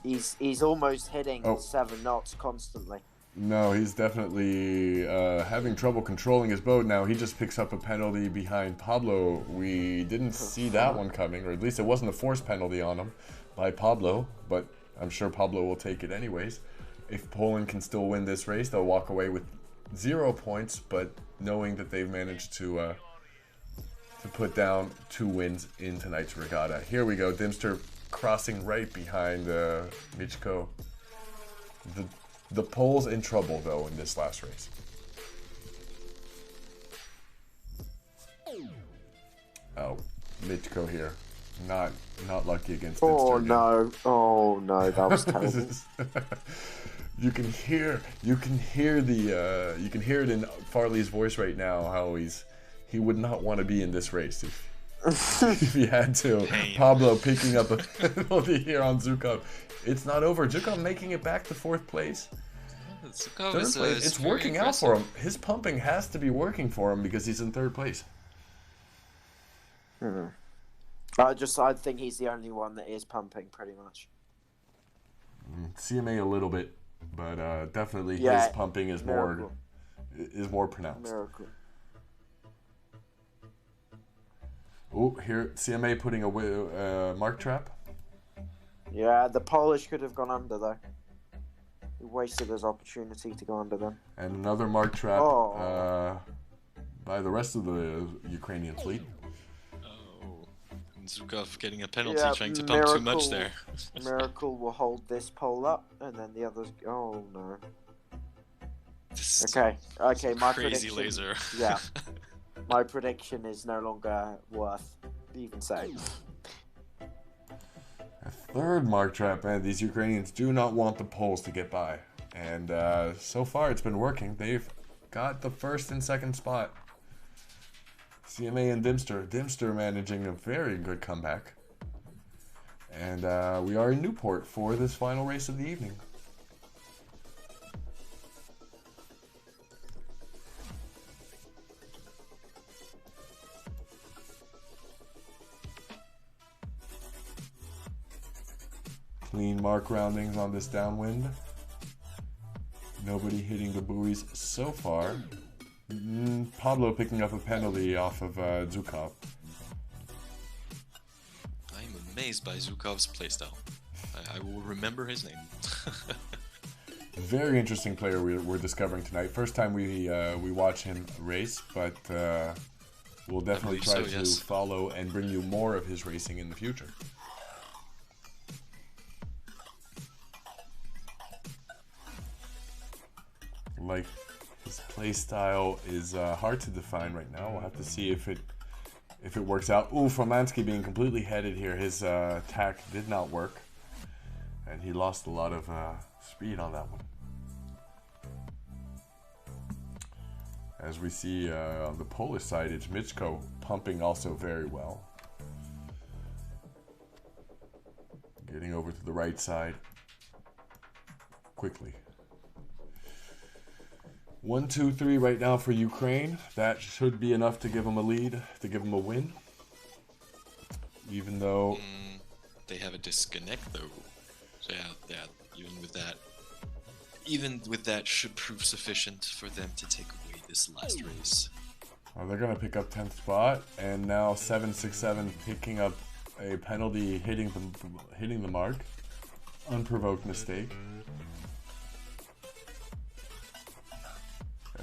He's almost hitting 7 knots constantly. No, he's definitely having trouble controlling his boat now. He just picks up a penalty behind Pablo. We didn't see that one coming, or at least it wasn't a forced penalty on him by Pablo, but I'm sure Pablo will take it anyways. If Poland can still win this race, they'll walk away with 0 points, but knowing that they've managed to put down 2 wins in tonight's regatta. Here we go, Dimster crossing right behind Michko. The Poles in trouble though in this last race. Oh, Michko here, not lucky against Dimster. Oh no, that was terrible. You can hear it in Farley's voice right now how he would not want to be in this race if he had to. Pain. Pablo picking up a penalty here on Zukov. It's not over. Zukov making it back to 4th place. Zukov 3rd place. It's working out for him. His pumping has to be working for him because he's in 3rd place. I think he's the only one that is pumping pretty much. CMA a little bit, but definitely Yeah, his pumping is Miracle. more pronounced. Miracle. Oh, here CMA putting a mark trap. Yeah, the Polish could have gone under though. He wasted his opportunity to go under them. And another mark trap Oh. by the rest of the Ukrainian fleet. Oh, Zukov getting a penalty, Yeah, trying to pump too much there. Miracle will hold this pole up, and then the others. Oh no. This Okay. My crazy prediction. laser. Yeah. My prediction is no longer worth even saying. A third mark trap, and these Ukrainians do not want the Poles to get by. And so far it's been working. They've got the first and second spot. CMA and Dimster. Dimster managing a very good comeback. And we are in Newport for this final race of the evening. Clean mark roundings on this downwind. Nobody hitting the buoys so far. Pablo picking up a penalty off of Zukov. I'm amazed by Zukov's playstyle. I will remember his name. Very interesting player we're discovering tonight. First time we watch him race, but we'll definitely try to follow and bring you more of his racing in the future. Like, his play style is hard to define right now. We'll have to see if it works out. Ooh, Formansky being completely headed here. His attack did not work, and he lost a lot of speed on that one. As we see on the Polish side, it's Michko pumping also very well. Getting over to the right side quickly. 1, 2, 3 right now for Ukraine. That should be enough to give them a lead, to give them a win. Even though they have a disconnect though. So yeah, even with that should prove sufficient for them to take away this last race. Well, they're gonna pick up 10th spot, and now 767 picking up a penalty, hitting the mark. Unprovoked mistake.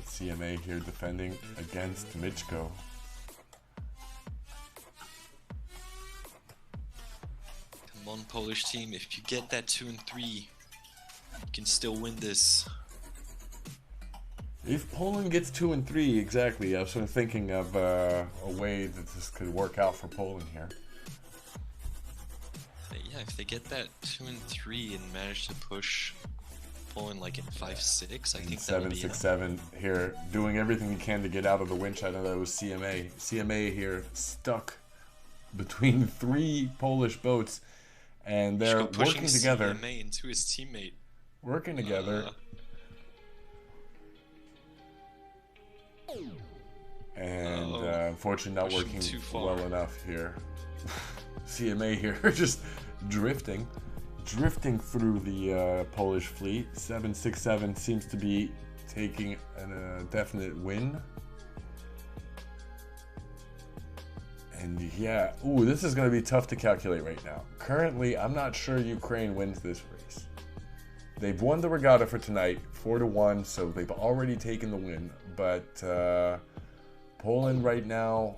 CMA here defending against Michko. Come on, Polish team, if you get that 2 and 3, you can still win this. If Poland gets 2 and 3, exactly. I was sort of thinking of a way that this could work out for Poland here. Yeah, if they get that 2 and 3 and manage to push Poland like in 5-6, I think that would be 7-6-7 here, doing everything he can to get out of the winch. I know that was CMA. CMA here stuck between 3 Polish boats, and they're working together. CMA into his teammate. Working together. And unfortunately not working well enough here. CMA here just drifting through the Polish fleet. 767 seems to be taking a definite win. And yeah, ooh, this is going to be tough to calculate right now. Currently, I'm not sure Ukraine wins this race. They've won the regatta for tonight, 4-1, so they've already taken the win. But Poland right now,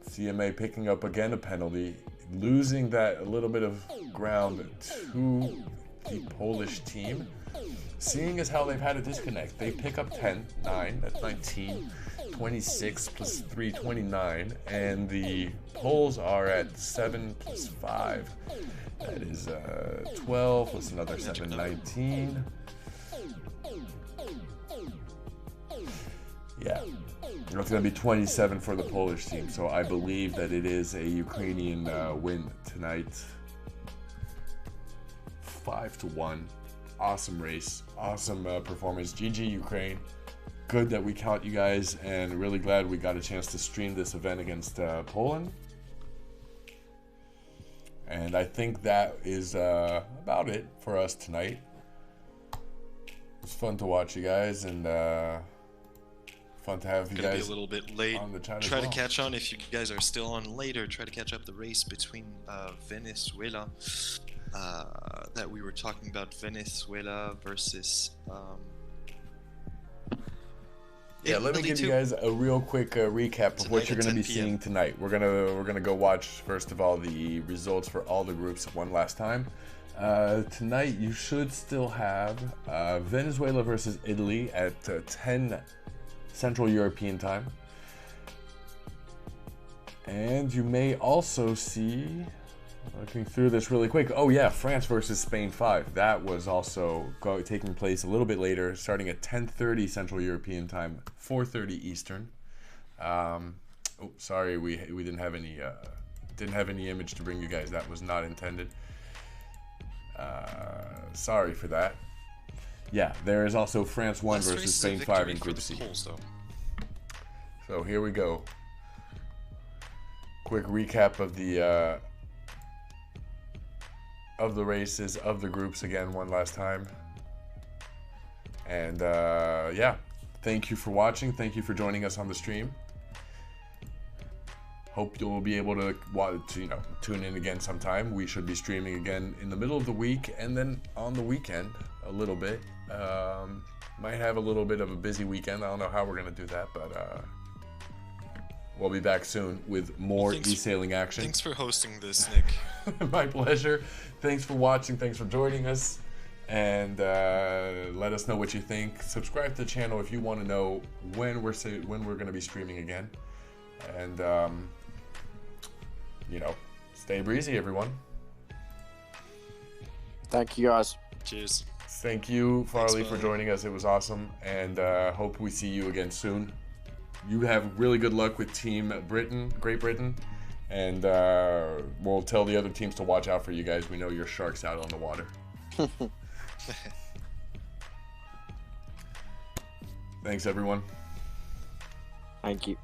CMA picking up again a penalty, losing that a little bit of ground to the Polish team. Seeing as how they've had a disconnect, they pick up 10, 9, that's 19, 26 plus 3, 29, and the Poles are at 7 plus 5. That is 12 plus another 7, 19. Yeah. It's going to be 27 for the Polish team, so I believe that it is a Ukrainian win tonight. 5-1. Awesome race. Awesome performance. GG Ukraine. good that we caught you guys, and really glad we got a chance to stream this event against Poland. And I think that is about it for us tonight. It was fun to watch you guys, and fun to have you Gonna guys be a little bit late. on the chat. Try as well. to catch on if you guys are still on later. Try to catch up the race between Venezuela that we were talking about. Venezuela versus. Yeah, let me give you guys a real quick recap of what you're going to be seeing tonight. We're gonna go watch first of all the results for all the groups one last time. Tonight you should still have Venezuela versus Italy at 10 Central European time, and you may also see, looking through this really quick, oh yeah, France versus Spain 5. That was also taking place a little bit later, starting at 10:30 Central European time, 4:30 Eastern. Oh, sorry, we didn't have any image to bring you guys. That was not intended. Sorry for that. Yeah, there is also France 1 versus Spain 5 in Group C. So here we go. Quick recap of the races, of the groups again one last time. And yeah, thank you for watching. Thank you for joining us on the stream. Hope you'll be able to tune in again sometime. We should be streaming again in the middle of the week and then on the weekend a little bit. Might have a little bit of a busy weekend. I don't know how we're gonna do that, but we'll be back soon with more eSailing action. Thanks for hosting this, Nick. My pleasure. Thanks for watching. Thanks for joining us. And let us know what you think. Subscribe to the channel if you want to know when we're going to be streaming again. And stay breezy, everyone. Thank you, guys. Cheers. Thank you, Farley, for joining us. It was awesome, and hope we see you again soon. You have really good luck with Team Britain, Great Britain, and we'll tell the other teams to watch out for you guys. We know you're sharks out on the water. Thanks, everyone. Thank you.